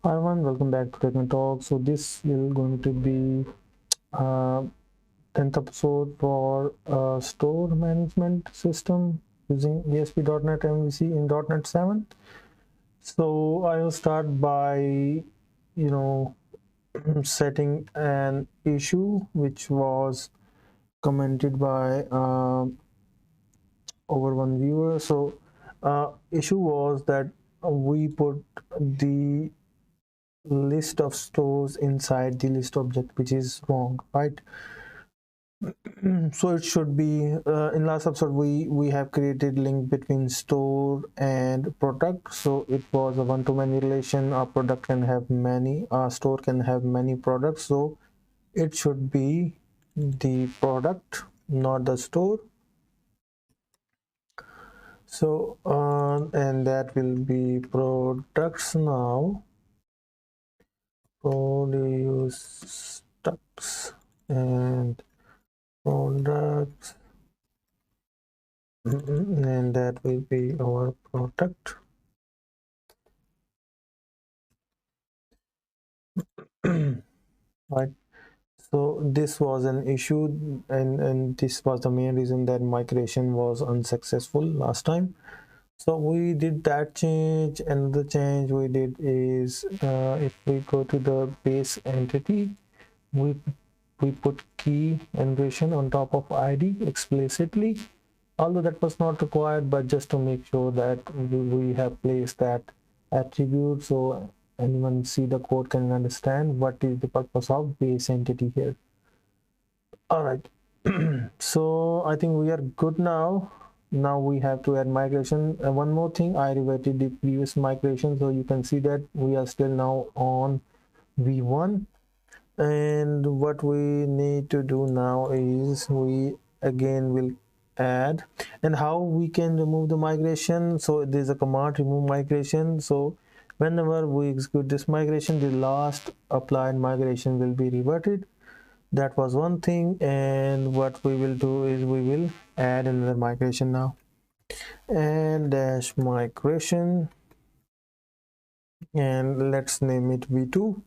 Hi everyone, welcome back to Tech and Talk. So this is going to be 10th episode for store management system using ASP.NET MVC in .NET 7. So I will start by, setting an issue which was commented by over one viewer. So issue was that we put the list of stores inside the list object, which is wrong, right? So it should be in last episode we have created link between store and product, so it was a one-to-many relation. Our product can have many, our store can have many products, so it should be the product, not the store. So and that will be products. Now produce stocks and products, and that will be our product. Right, so this was an issue, and this was the main reason that migration was unsuccessful last time. So we did that change, and the change we did is if we go to the base entity, we put key generation on top of id explicitly, although that was not required, but just to make sure that we have placed that attribute so anyone see the code can understand what is the purpose of base entity here. All right. So I think we are good now. Now we have to add migration. One more thing, I reverted the previous migration, so you can see that we are still now on v1. And what we need to do now is we again will add, and how we can remove the migration. So there's a command remove migration. So whenever we execute this migration, the last applied migration will be reverted. That was one thing, and what we will do is we will add another migration now, and dash migration, and let's name it v2.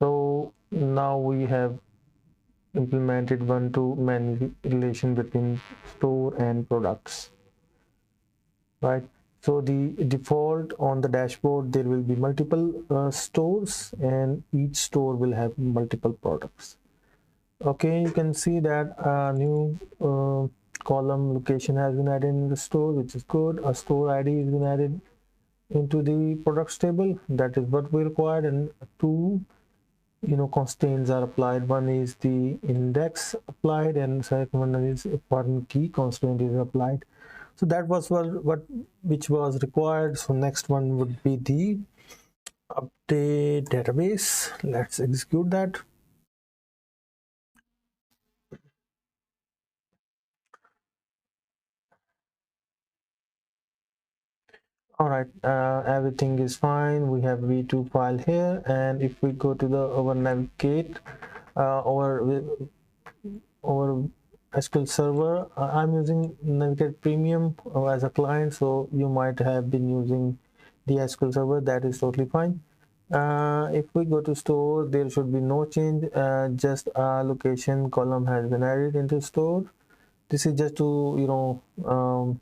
So now we have implemented one-to-many relation between store and products, right? So the default on the dashboard, there will be multiple stores, and each store will have multiple products. Okay, you can see that a new column location has been added in the store, which is good. A store ID has been added into the products table. That is what we required, and two constraints are applied. One is the index applied, and second one is foreign key constraint is applied. So that was what which was required. So next one would be the update database. Let's execute that. All right, everything is fine. We have v2 file here, and if we go to the our navigate our SQL Server, I'm using Navigate Premium as a client, so you might have been using the SQL Server. That is totally fine. If we go to store, there should be no change. Just a location column has been added into store. This is just to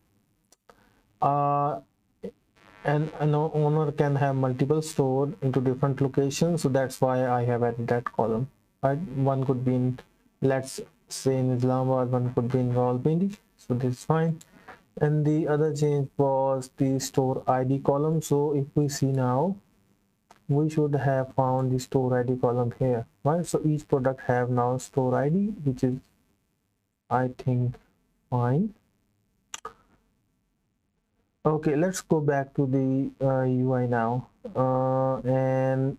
and an owner can have multiple store into different locations, so that's why I have added that column, right? One could be in, let's say, in Islamabad, one could be in Rawalpindi, so this is fine. And the other change was the store ID column. So if we see now, we should have found the store ID column here, right? So each product have now store ID, which is, I think, fine. Okay, let's go back to the UI now, and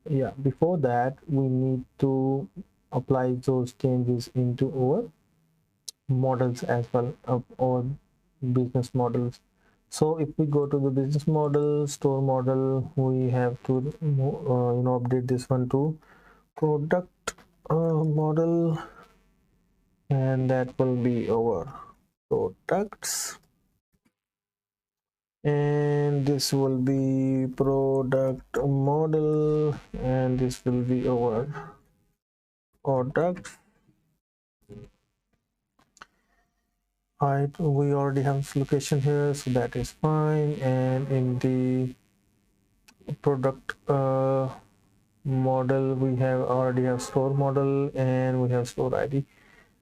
yeah, before that we need to apply those changes into our models as well, or business models. So if we go to the business model, store model, we have to update this one to product model, and that will be our products. and this will be product model, and this will be our product. Right, we already have this location here, so that is fine. And in the product model, we have already have store model and we have store ID,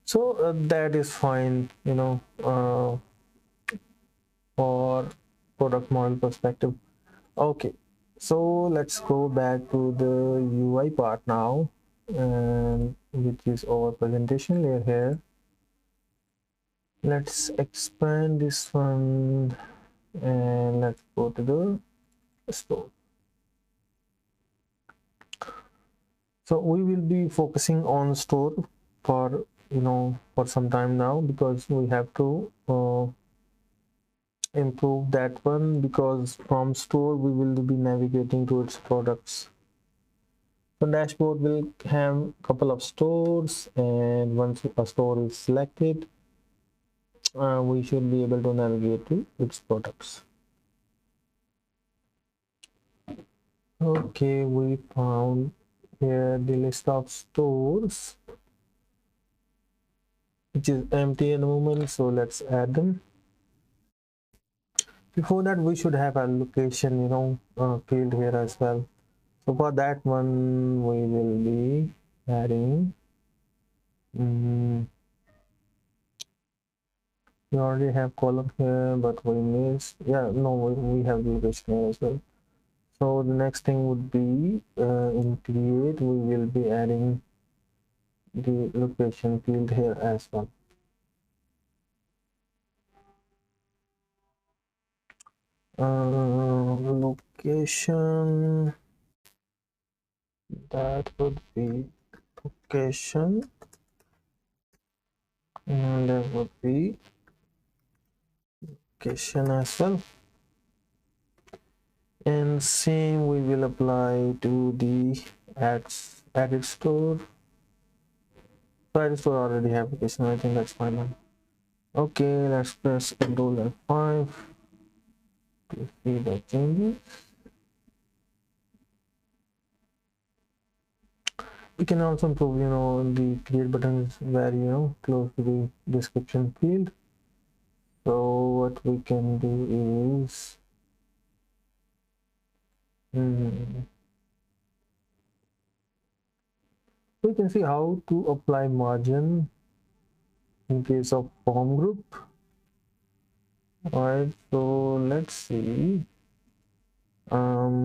so that is fine, for product model perspective. Okay, so let's go back to the UI part now, and which is our presentation layer here. Let's expand this one and let's go to the store. So we will be focusing on store for for some time now, because we have to improve that one, because from store we will be navigating towards products. So dashboard will have a couple of stores, and once a store is selected, we should be able to navigate to its products. Okay, we found here the list of stores, which is empty at the moment, so let's add them. Before that, we should have a location field here as well. So for that one, we will be adding we already have column here, but we missed, we have the location here as well. So the next thing would be in create, we will be adding the location field here as well. Location, that would be location, and that would be location as well. And same we will apply to the added store. So added store already have location, I think that's fine now. Okay, let's press Ctrl F5 to see the changes. We can also improve the create button is very close to the description field. So what we can do is we can see how to apply margin in case of form group. All right, so let's see. Apply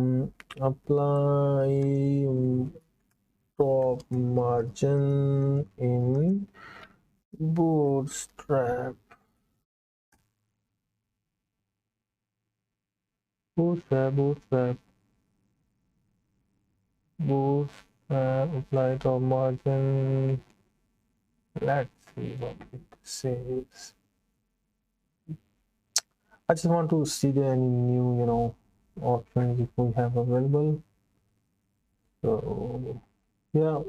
top margin in bootstrap. Bootstrap. Apply top margin. Let's see what it says. I just want to see there any new options if we have available. So yeah,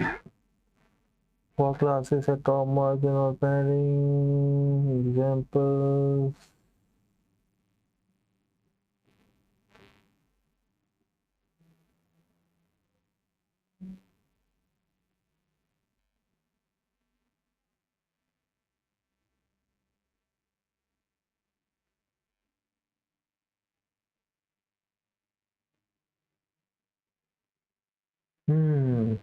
for classes at top margin or padding examples. M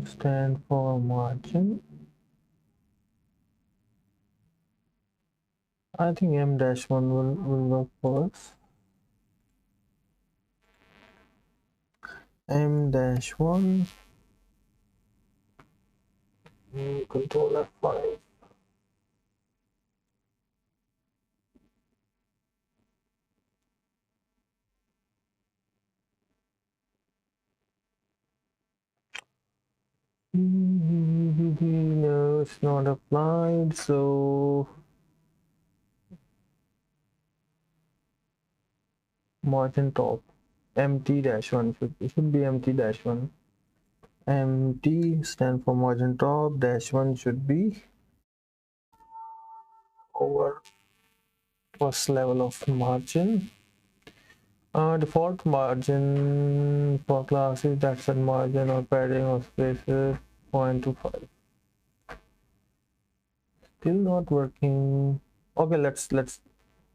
stand for margin. I think M-1 will work for us. M-1. Control F5. No, it's not applied, so margin top MT-1 should be MT-1. MT stand for margin top, -1 should be over first level of margin. Default margin for classes that's a margin or padding of spaces 0.25. Still not working. Okay, let's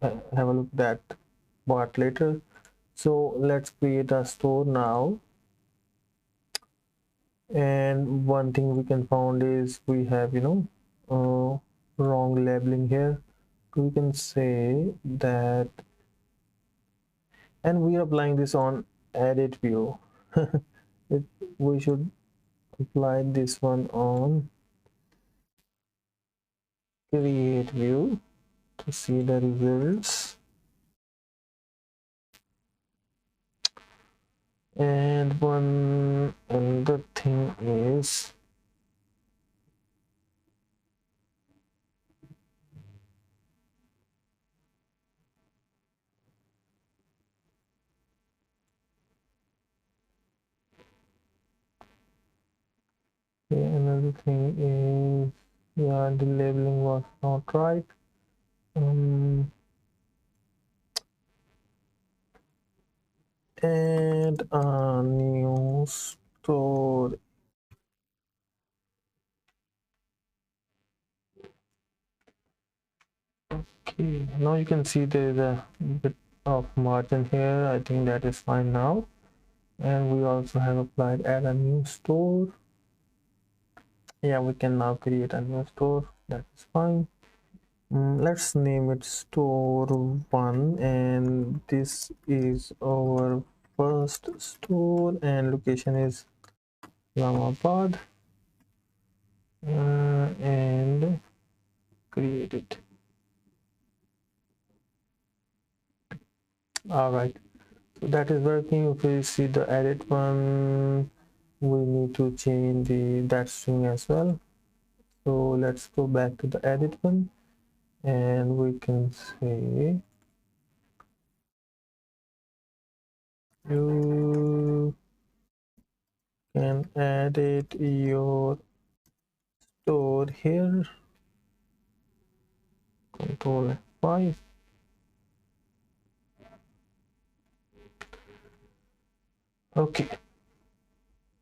have a look at that part later. So let's create a store now. And one thing we can found is we have wrong labeling here. We can say that, and we are applying this on edit view. it, we should apply this one on create view to see the results. And one another thing is another thing is, yeah, the labeling was not right. And a new store. Okay, now you can see there is a bit of margin here. I think that is fine now. And we also have applied add a new store. Yeah, we can now create a new store. That is fine. Let's name it store 1, and this is our first store, and location is Islamabad, and create it. All right, so that is working. If we see the edit one, we need to change that string as well. So let's go back to the edit one, and we can say you can edit your store here. Control F5. Okay,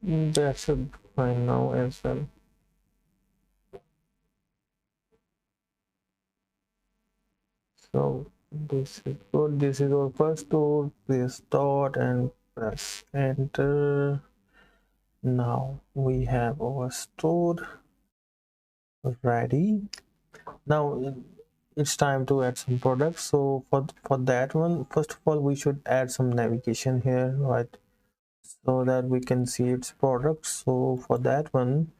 that should be fine now as well. So this is good. This is our first tool. Press dot and press enter. Now we have our store ready. Now it's time to add some products. So for that one, first of all, we should add some navigation here, right? So that we can see its products. So for that one,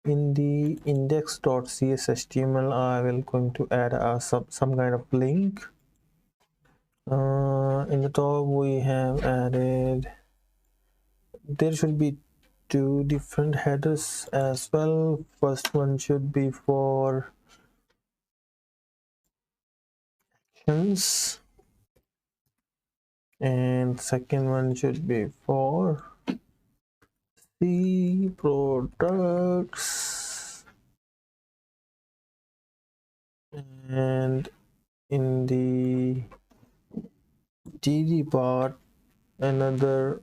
in the index.cshtml, I will going to add some kind of link. In the top we have added, there should be two different headers as well. First one should be for actions, and second one should be for the products. And in the DD part, another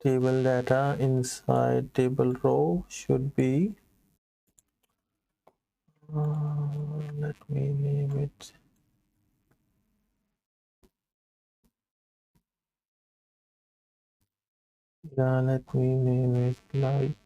table data inside table row should be, let me name it, yeah, let me name it like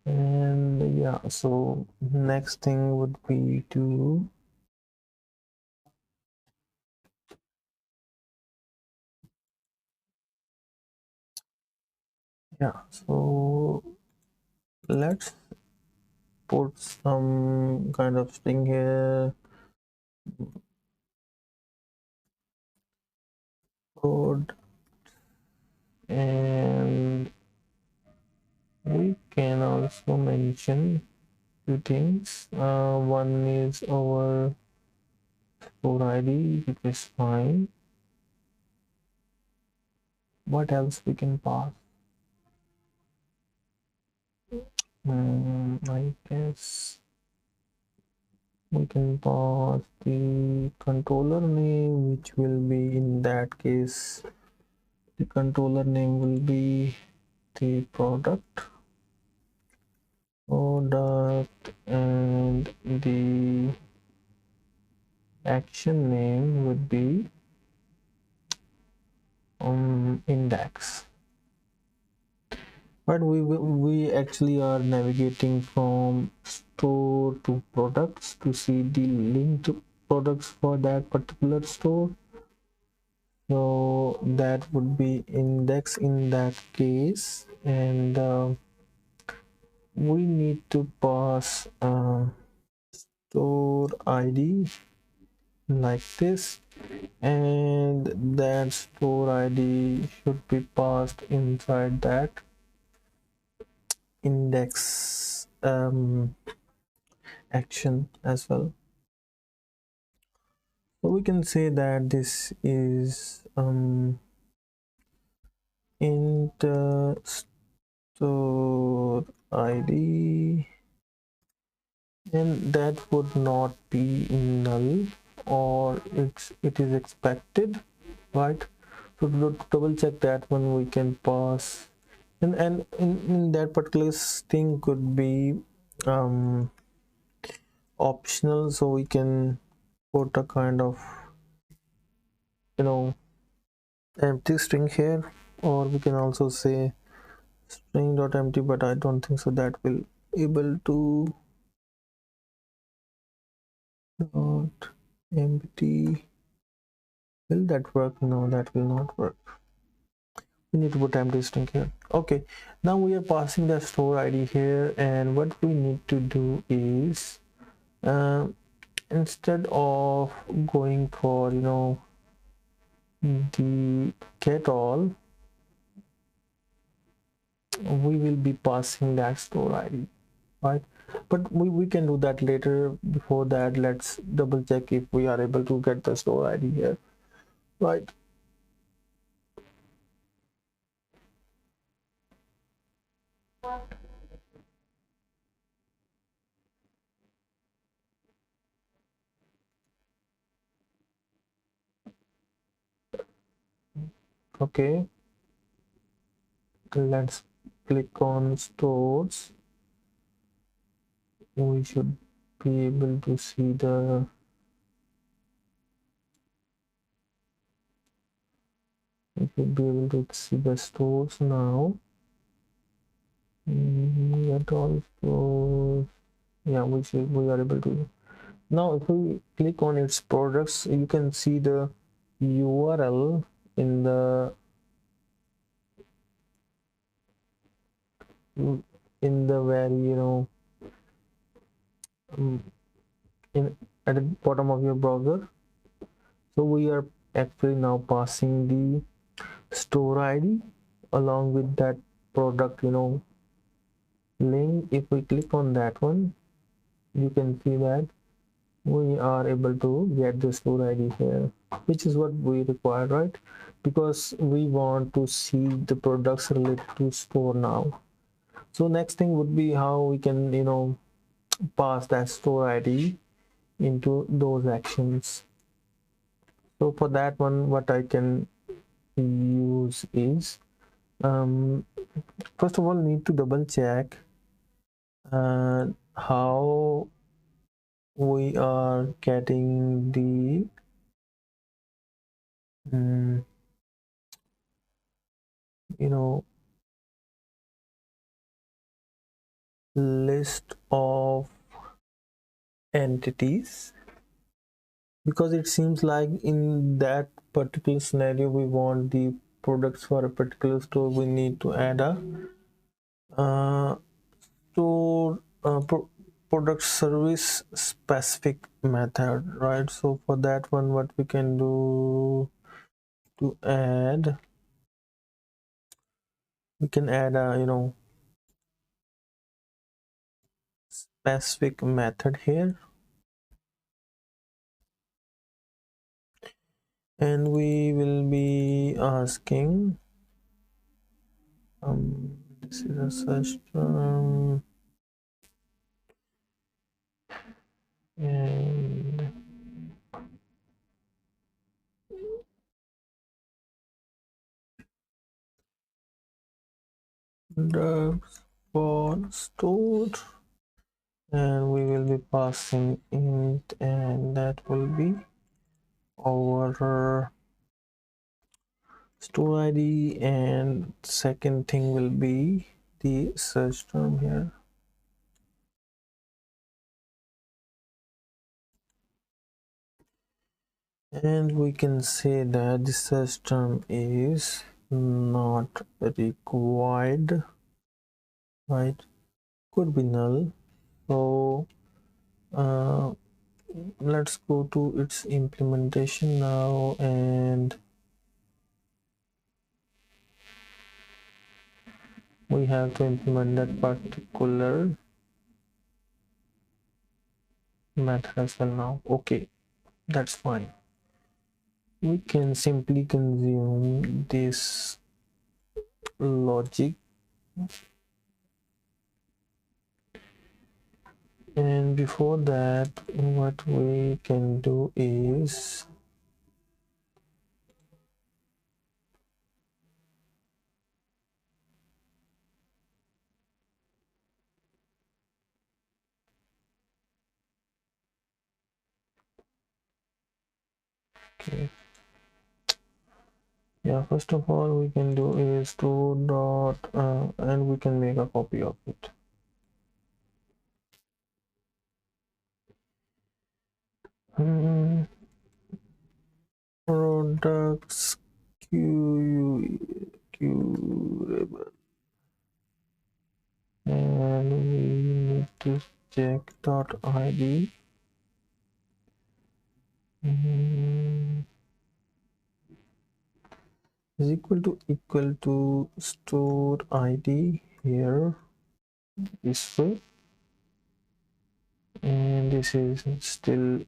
and yeah, so next thing would be to so let's put some kind of string here. code, and we can also mention two things. One is our store ID, which is fine. What else we can pass? I guess we can pass the controller name, which will be, in that case, the controller name will be the product, and the action name would be index. But we actually are navigating from store to products to see the linked products for that particular store. So that would be index in that case, and we need to pass store ID like this, and that store ID should be passed inside that index action as well. So we can say that this is int store ID, and that would not be null, or it is expected, right? So to double check that one, we can pass, and in that particular thing could be optional, so we can put a kind of, you know, empty string here, or we can also say string dot empty, but I don't think so that will able to dot empty. Will that work? No, that will not work. We need to put empty string here. Okay, now we are passing the store ID here, and what we need to do is instead of going for, you know, the get all, we will be passing that store ID, right? But we can do that later. Before that, let's double check if we are able to get the store ID here, right? Okay, let's click on stores. We should be able to see the we should be able to see the stores now. Get all stores. Yeah, we are able to. Now if we click on its products, you can see the URL in the very, you know, in at the bottom of your browser. So we are actually now passing the store ID along with that product, you know, link. If we click on that one, you can see that we are able to get the store ID here, which is what we require, right? Because we want to see the products related to store now. So next thing would be how we can, you know, pass that store ID into those actions. So for that one, what I can use is, first of all, need to double check how we are getting the you know, list of entities, because it seems like in that particular scenario we want the products for a particular store. We need to add a store product service specific method, right? So for that one, what we can do, to add, we can add a specific method here, and we will be asking this is a search term, and drugs for stored, and we will be passing int, and that will be our store ID, and second thing will be the search term here. And we can say that the search term is not required, right? Could be null. So let's go to its implementation now, and we have to implement that particular method as well now. Okay, that's fine. We can simply consume this logic, and before that what we can do is okay, yeah, first of all we can do is to dot and we can make a copy of it. Products curable, and we need to check dot id is equal to store id here this way, and this is still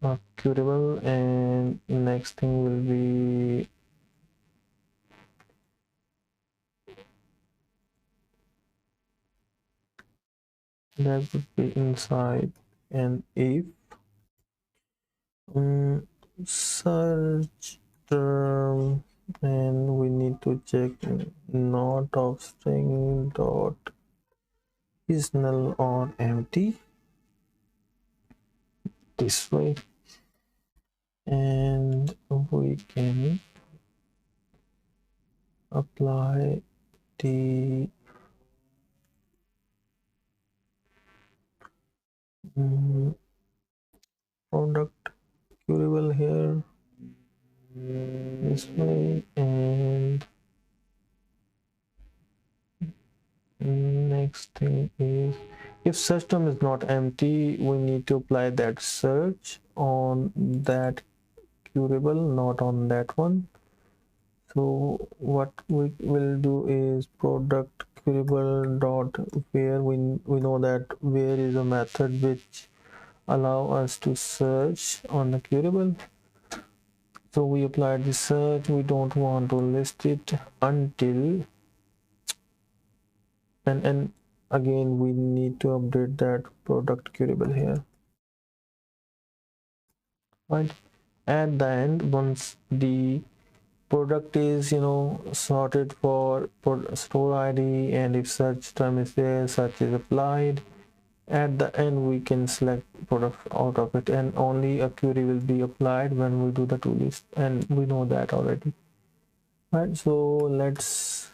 not curable, and next thing will be that would be inside and if search term, and we need to check not of string dot is null or empty this way, and we can apply the product curable here this way, and next thing is if system is not empty, we need to apply that search on that curable, not on that one. So what we will do is product curable dot where we know that where is a method which allow us to search on the curable. So we applied the search. We don't want to list it until and again we need to update that product curable here, right? At the end, once the product is sorted for store id, and if search term is there, search is applied, at the end we can select product out of it, and only a query will be applied when we do the to list, and we know that already, right? So let's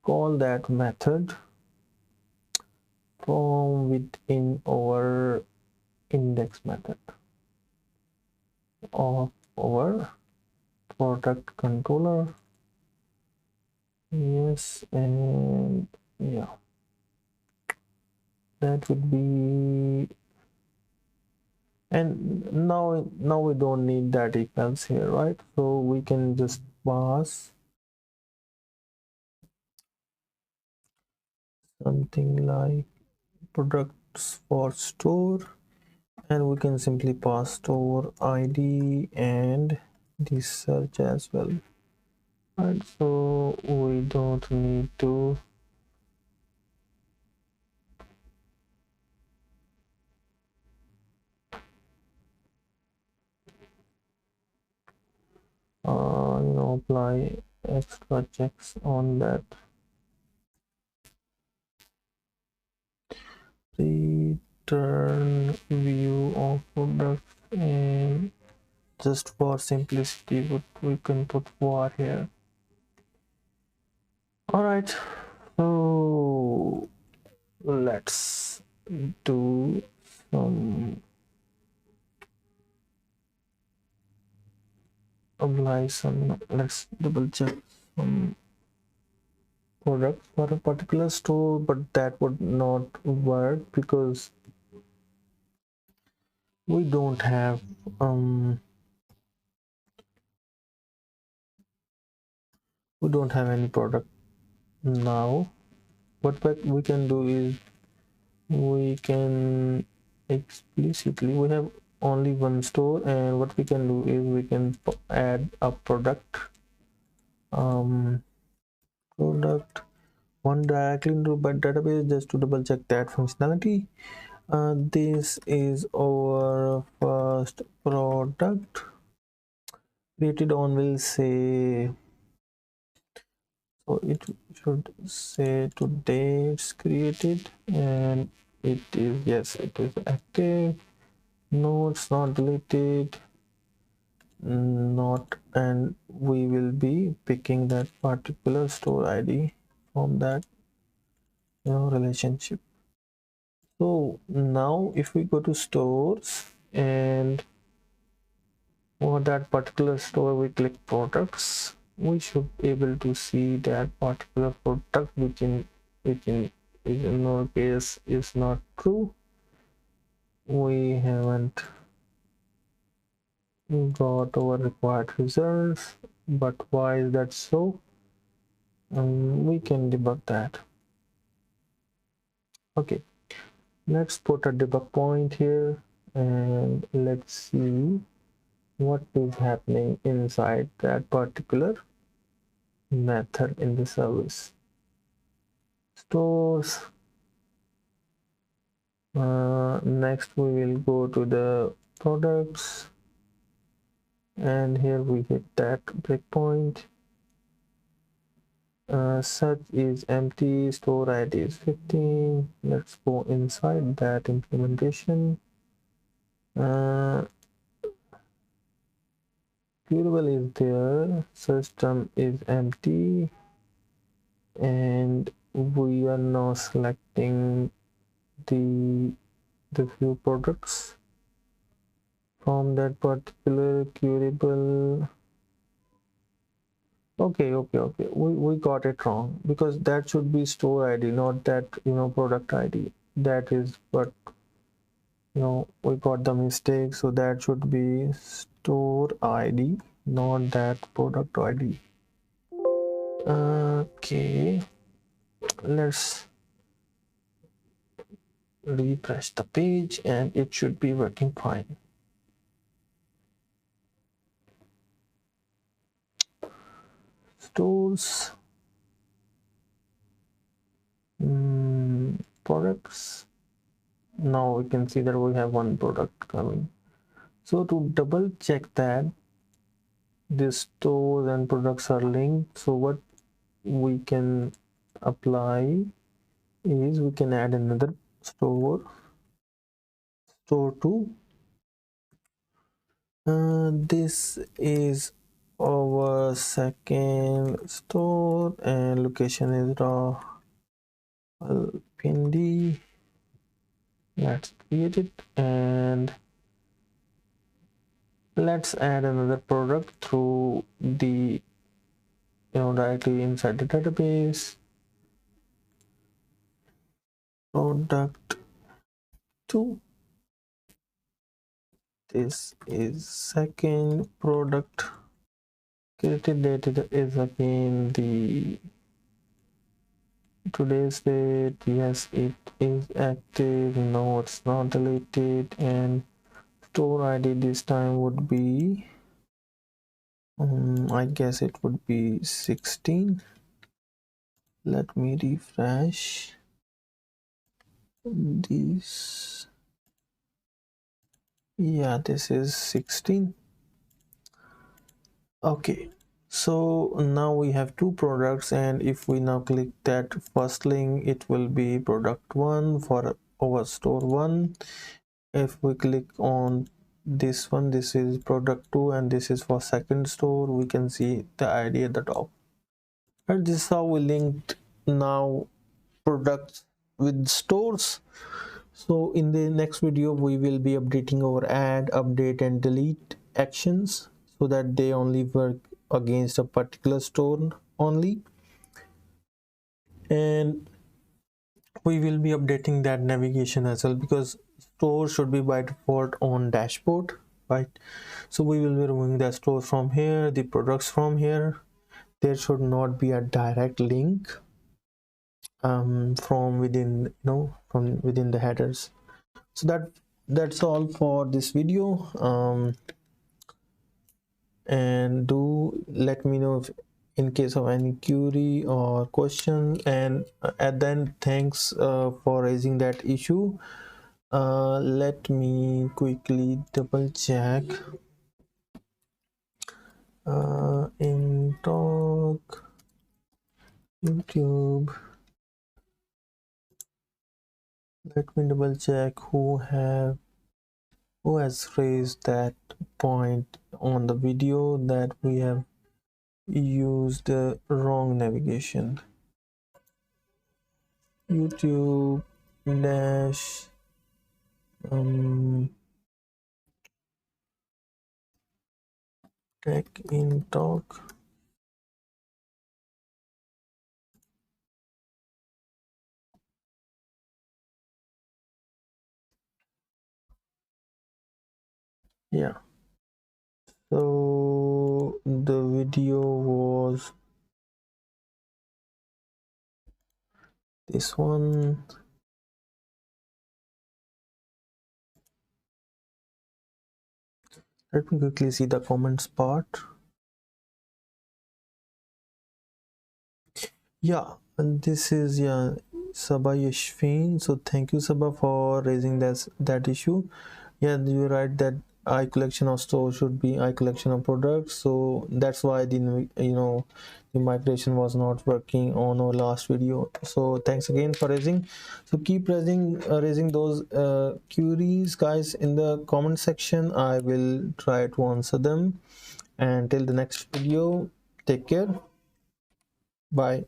call that method from within our index method of our product controller. Yes, and yeah, that would be And now we don't need that if else here, right? So we can just pass something like products for store, and we can simply pass store ID and the search as well, right? So we don't need to apply extra checks on that. Return view of products, and just for simplicity we can put var here. All right, so let's do some apply some, let's double check some products for a particular store, but that would not work because we don't have um any product now. What we can do is we can explicitly, we have only one store, and what we can do is we can add a product product one directly into but database just to double check that functionality. This is our first product created on, will say, so it should say today it's created, and it is, yes, it is active. No, it's not deleted, not, and we will be picking that particular store ID from that relationship. So now if we go to stores, and for that particular store we click products, we should be able to see that particular product, which in our case is not true. We haven't got our required results, but why is that so? We can debug that. Okay, let's put a debug point here, and let's see what is happening inside that particular method in the service. Stores. Next we will go to the products, and here we hit that breakpoint. Search is empty, store ID is 15. Let's go inside that implementation. Curable is there, system is empty, and we are now selecting the few products from that particular curable. Okay, we got it wrong, because that should be store ID, not that product ID. That is what we got the mistake. So that should be store ID, not that product ID. Okay, let's refresh the page, and it should be working fine. Stores, products. Now we can see that we have one product coming. So to double check that these stores and products are linked, so what we can apply is we can add another store 2. This is our second store, and location is Pindi. Let's create it, and let's add another product through the directly inside the database. Product 2. This is second product. Created data is again the today's date. Yes, it is active. No, it's not deleted. And store ID this time would be I guess it would be 16. Let me refresh this. Yeah, this is 16. Okay, so now we have two products, and if we now click that first link, it will be product 1 for our store 1. If we click on this one, this is product 2, and this is for second store. We can see the ID at the top. And this is how we linked now products with stores. So in the next video we will be updating our add, update and delete actions so that they only work against a particular store only, and we will be updating that navigation as well, because store should be by default on dashboard, right? So we will be removing the store from here, the products from here. There should not be a direct link from within, from within the headers. So that's all for this video. And do let me know if in case of any query or question, and at the end, thanks for raising that issue. Let me quickly double check in talk YouTube. Let me double check who has raised that point on the video that we have used the wrong navigation. YouTube dash tech in talk. Yeah, so the video was this one. Let me quickly see the comments part. Yeah, and this is, yeah, Sabah Yashfin. So thank you, Sabah, for raising that issue. Yeah, you're right that I collection of stores should be I collection of products. So that's why the migration was not working on our last video. So thanks again for raising. So keep raising those queries, guys, in the comment section. I will try to answer them. And till the next video, take care. Bye.